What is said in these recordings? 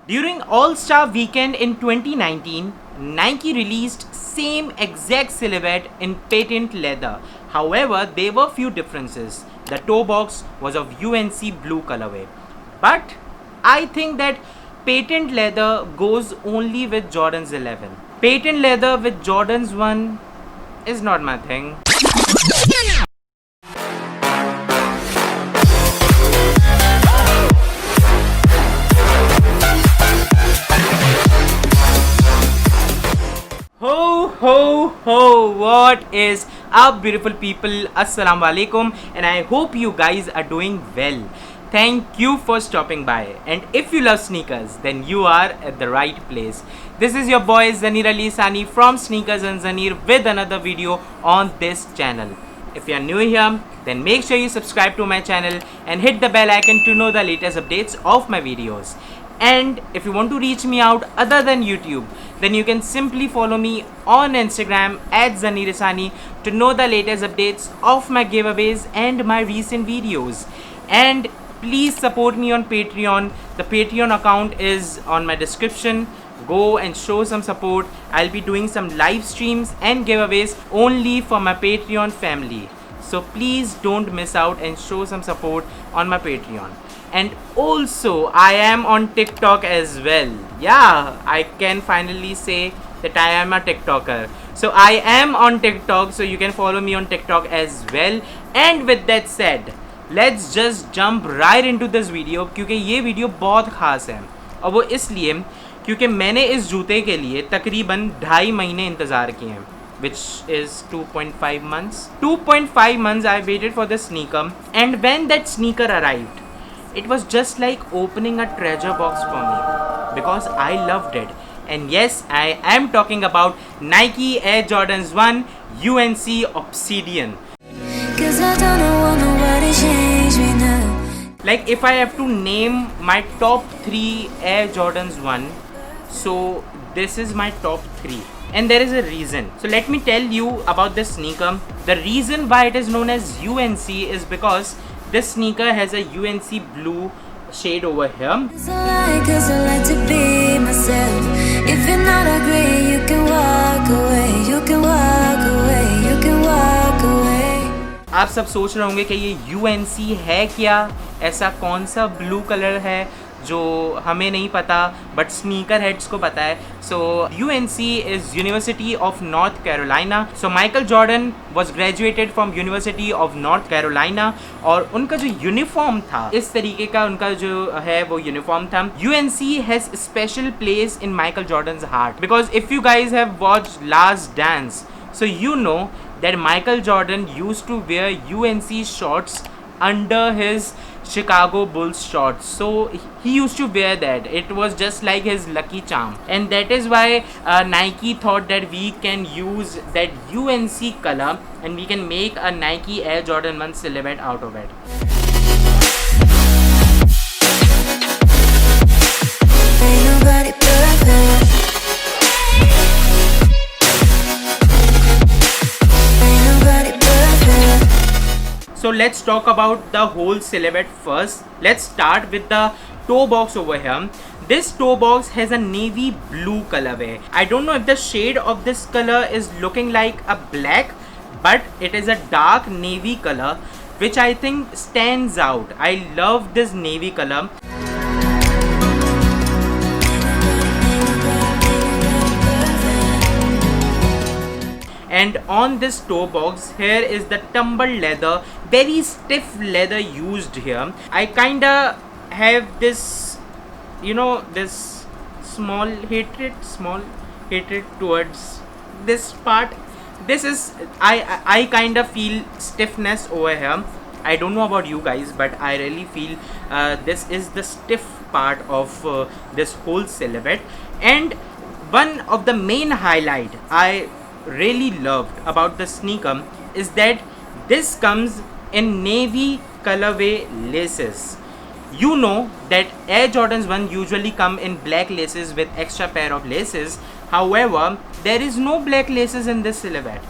During All-Star Weekend in 2019, Nike released same exact silhouette in patent leather. However, there were few differences. The toe box was of UNC blue colorway. But I think that patent leather goes only with Jordan's 11. Patent leather with Jordan's 1 is not my thing. Ho ho ho, what is up beautiful people? Assalamu alaikum, and I hope you guys are doing well. Thank you for stopping by, and if you love sneakers then you are at the right place. This is your boy Zaneer Ali Sani from Sneakers and Zaneer with another video on this channel. If you are new here, then make sure you subscribe to my channel and hit the bell icon to know the latest updates of my videos. And if you want to reach me out other than YouTube, then you can simply follow me on Instagram at Zaneer Sani to know the latest updates of my giveaways and my recent videos. And please support me on Patreon. The Patreon account is on my description. Go and show some support. I'll be doing some live streams and giveaways only for my Patreon family. So please don't miss out and show some support on my Patreon. And also I am on TikTok as well. Yeah, I can finally say that I am a TikToker. So I am on TikTok, so you can follow me on TikTok as well. And with that said, let's just jump right into this video, क्योंकि ये video बहुत ख़ास है. और वो इसलिए क्योंकि मैंने इस जूते के लिए तकरीबन 2.5 महीने इंतज़ार किए हैं, which is 2.5 months. 2.5 months I waited for the sneaker, and when that sneaker arrived, it was just like opening a treasure box for me because I loved it. And yes, I am talking about Nike Air Jordans 1 UNC Obsidian. Cause I don't want nobody change me now. Like if I have to name my top 3 Air Jordans 1, so this is my top 3. And there is a reason. So let me tell you about this sneaker. The reason why it is known as UNC is because this sneaker has a UNC blue shade over here. If you're not agree, you can walk away. You can walk away. You can walk away. आप सब सोच रहे होंगे कि ये UNC है क्या, ऐसा कौन सा ब्लू कलर है जो हमें नहीं पता बट स्नीकर हेड्स को पता है. सो UNC is university of north Carolina. So Michael Jordan was graduated from university of north Carolina, और उनका जो यूनिफॉर्म था, इस तरीके का उनका जो है वो यूनिफॉर्म था. UNC has special place in Michael Jordans heart because if you guys have watch last dance, so you know that Michael Jordan used to wear UNC shorts under his Chicago Bulls shorts. So he used to wear that. It was just like his lucky charm. And that is why Nike thought that we can use that UNC color and we can make a Nike Air Jordan 1 silhouette out of it. Ain't nobody perfect. So let's talk about the whole silhouette first. Let's start with the toe box over here. This toe box has a navy blue colorway. I don't know if the shade of this color is looking like a black, but it is a dark navy color which I think stands out. I love this navy color. And on this toe box, here is the tumbled leather, very stiff leather used here. I kinda have this, you know, this small hatred towards this part. This is, I kinda feel stiffness over here. I don't know about you guys, but I really feel this is the stiff part of this whole silhouette. And one of the main highlight I really loved about the sneaker is that this comes in navy colorway laces. You know that Air Jordans 1 usually come in black laces with extra pair of laces. However, there is no black laces in this silhouette.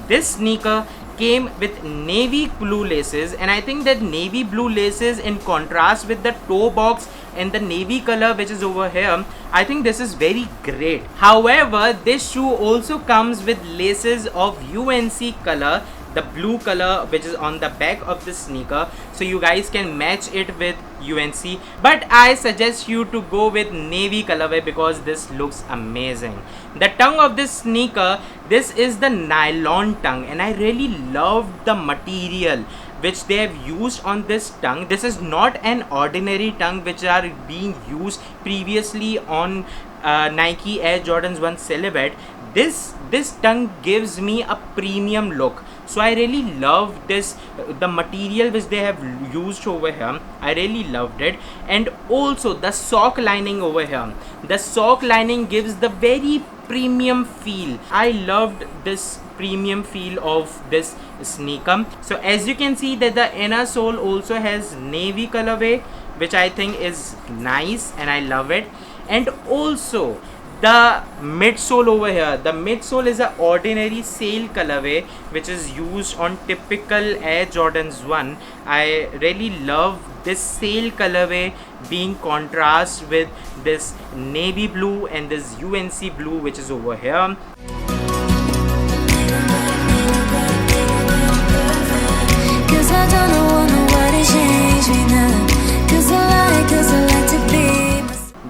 This sneaker came with navy blue laces, and I think that navy blue laces in contrast with the toe box and the navy color which is over here, I think this is very great. However, this shoe also comes with laces of UNC color, the blue color which is on the back of the sneaker, so you guys can match it with UNC, but I suggest you to go with navy colorway because this looks amazing. The tongue of this sneaker, this is the nylon tongue, and I really loved the material which they have used on this tongue. This is not an ordinary tongue which are being used previously on Nike Air Jordans 1 silhouette. This tongue gives me a premium look, so I really love this, the material which they have used over here. I really loved it. And also the sock lining over here, the sock lining gives the very premium feel. I loved this premium feel of this sneaker. So as you can see that the inner sole also has navy colorway, which I think is nice and I love it. And also the midsole over here, the midsole is a ordinary sail colorway which is used on typical Air Jordans 1. I really love this sail colorway being contrast with this navy blue and this UNC blue which is over here.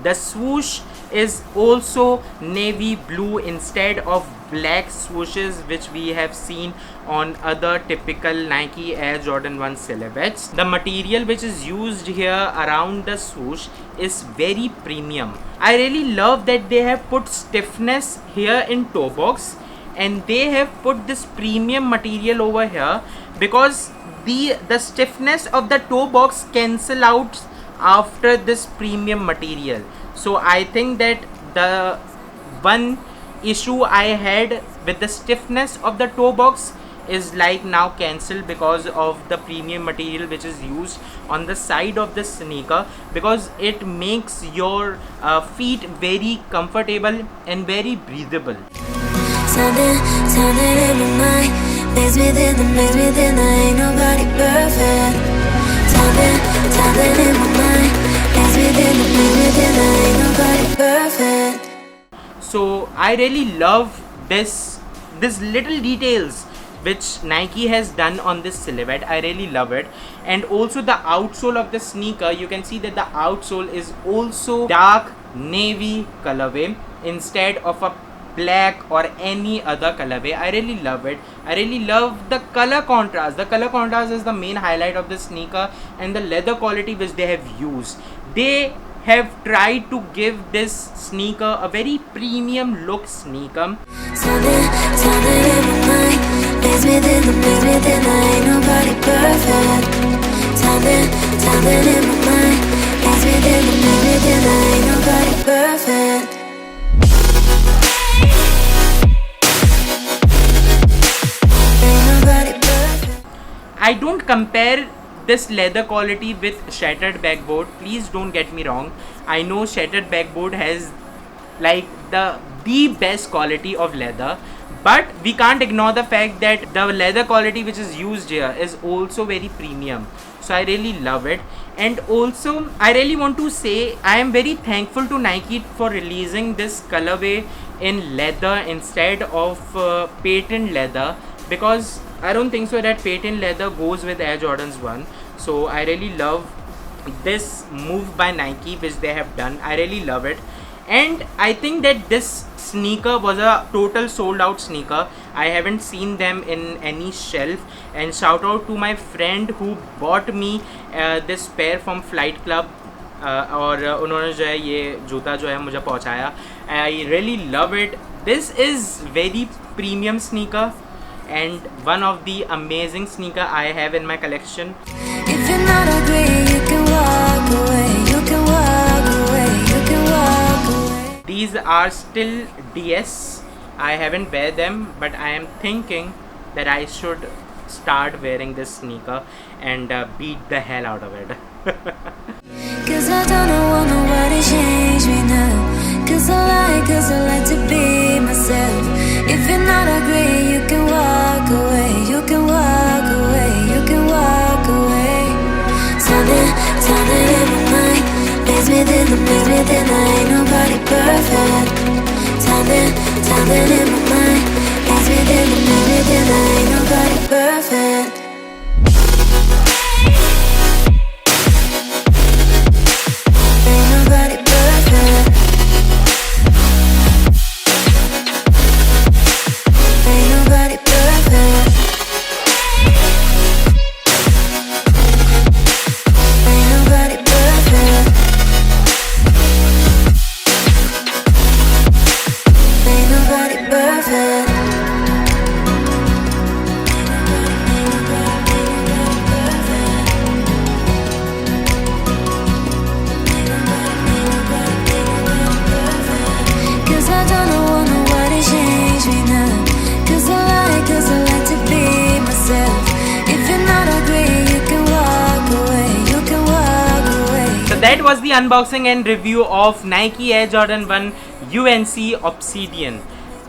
The swoosh is also navy blue instead of black swooshes which we have seen on other typical Nike Air Jordan 1 silhouettes. The material which is used here around the swoosh is very premium. I really love that they have put stiffness here in toe box, and they have put this premium material over here because the stiffness of the toe box cancel out after this premium material. So I think that the one issue I had with the stiffness of the toe box is like now cancelled because of the premium material which is used on the side of the sneaker, because it makes your feet very comfortable and very breathable. Something in my mind makes me think that ain't nobody perfect. Something in my mind makes me think that ain't nobody perfect. So I really love this little details which Nike has done on this silhouette. I really love it. And also the outsole of the sneaker, you can see that the outsole is also dark navy colorway instead of a black or any other colorway. I really love it. I really love the color contrast. The color contrast is the main highlight of the sneaker, and the leather quality which they have used. They have tried to give this sneaker a very premium look sneaker. Something in my mind makes me think that ain't nobody perfect. Something in my mind makes me think that ain't nobody perfect. I don't compare this leather quality with Shattered Backboard. Please don't get me wrong. I know Shattered Backboard has like the best quality of leather, but we can't ignore the fact that the leather quality which is used here is also very premium. So I really love it. And also I really want to say I am very thankful to Nike for releasing this colorway in leather instead of patent leather, because I don't think so that patent leather goes with Air Jordans 1. So I really love this move by Nike which they have done. I really love it. And I think that this sneaker was a total sold out sneaker. I haven't seen them in any shelf. And shout out to my friend who bought me this pair from Flight Club. और उन्होंने जो है ये जूता जो है मुझे पहुंचाया. I really love it. This is very premium sneaker and one of the amazing sneaker I have in my collection. If you're not agree, you can walk away. You can walk away. You can walk away. These are still DS. I haven't wear them, but I am thinking that I should start wearing this sneaker and beat the hell out of it. Cause I don't want nobody change me now. Cause I like to be myself. If you're not agree, you can walk away. You can walk away. You can walk away. Something in my mind makes me dinner, ain't nobody perfect. Timing in my mind. Leaves me dinner, ain't nobody perfect. Ain't nobody perfect. Ain't nobody perfect. Ain't nobody perfect. Ain't nobody perfect. Cause I don't want nobody change me now. Cause I like to be myself. If you're not agree, you can walk away. You can walk away. So that was the unboxing and review of Nike Air Jordan 1 UNC Obsidian.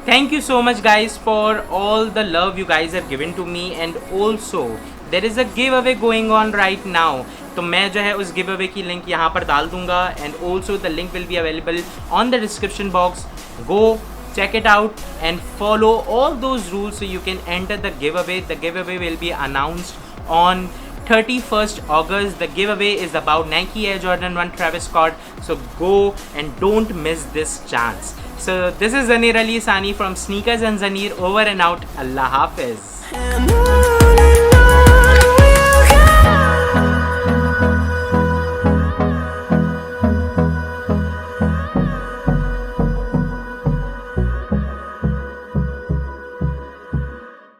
Thank you so much guys for all the love you guys have given to me, and also there is a giveaway going on right now. तो मैं जो है उस giveaway की link यहाँ पर डाल दूँगा, and also the link will be available on the description box. Go check it out and follow all those rules so you can enter the giveaway. The giveaway will be announced on 31st August. The giveaway is about Nike Air Jordan 1 Travis Scott. So go and don't miss this chance. So this is Zaneer Ali Sani from Sneakers and Zaneer, over and out. Allah Hafiz.